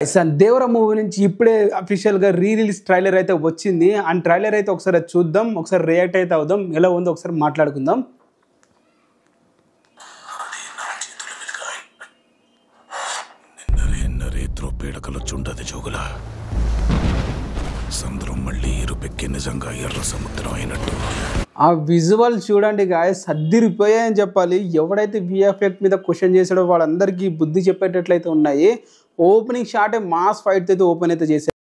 Devara movie నుంచి ఇప్పుడే official గా రిలీజ్ ట్రైలర్ అయితే వచ్చింది. అండ్ ట్రైలర్ అయితే ఒకసారి చూద్దాం, ఒకసారి రియాక్ట్ అయితే అవుదాం, ఎలా ఉందో ఒకసారి మాట్లాడుకుందాం. ఆ విజువల్ చూడండి గాయస్, అద్దిరిపోయాయని చెప్పాలి. ఎవడైతే విఎఫ్ఎక్స్ మీద క్వశ్చన్ చేసాడో వాళ్ళందరికీ బుద్ధి చెప్పేటట్లయితే ఉన్నాయి. ఓపెనింగ్ షాటే మాస్ ఫైట్ అయితే ఓపెన్ అయితే చేశారు.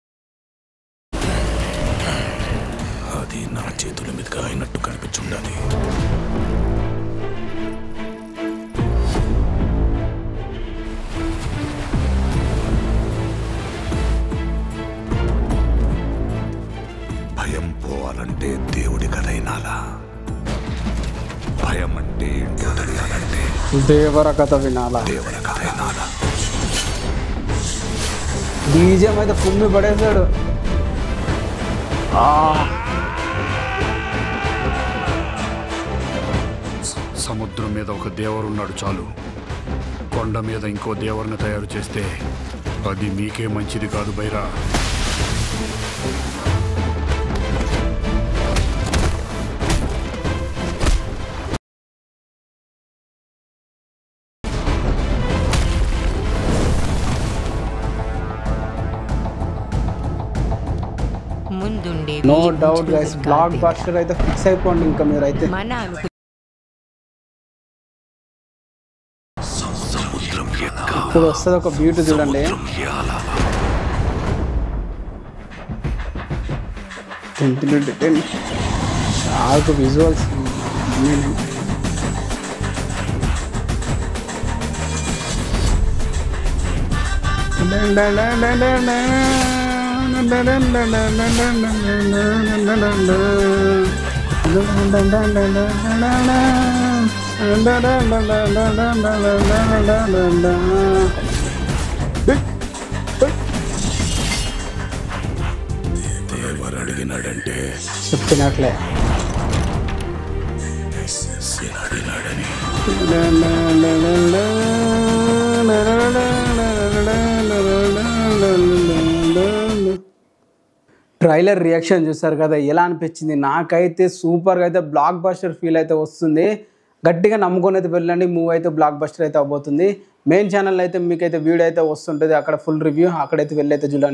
అది నా చేతుల మీదుగా అయినట్టు కనిపించుండాలి. భయం పోవాలంటే దేవుడి కథైనాలా, భయం అంటే ఏంటో తెలియాలంటే దేవర కథ వినాలా, దేవుడి కథైనాలా. బీజం అయితే కుమ్మి పడేశాడు. సముద్రం మీద ఒక దేవరున్నాడు చాలు, కొండ మీద ఇంకో దేవరుని తయారు చేస్తే అది మీకే మంచిది కాదు బైరా. No doubt guys, blockbuster అయితే ఫిక్స్ అయిపోండి. ఇంకా మీరైతే ఇప్పుడు వస్తుంది ఒక బ్యూటీ చూడండి. చాలా విజువల్స్ ఎవరు అడిగినాడంటే చెప్పినట్లే అడిగినాడని. ట్రైలర్ రియాక్షన్ చూస్తారు కదా, ఎలా అనిపించింది? నాకైతే సూపర్గా అయితే బ్లాక్ బస్టర్ ఫీల్ అయితే వస్తుంది. గట్టిగా నమ్ముకొని అయితే వెళ్ళండి, మూవీ అయితే బ్లాక్ బస్టర్ అయితే అవబోతుంది. మెయిన్ ఛానల్ అయితే మీకైతే వీడియో అయితే వస్తుంటుంది, అక్కడ ఫుల్ రివ్యూ, అక్కడైతే వెళ్ళైతే చూడండి.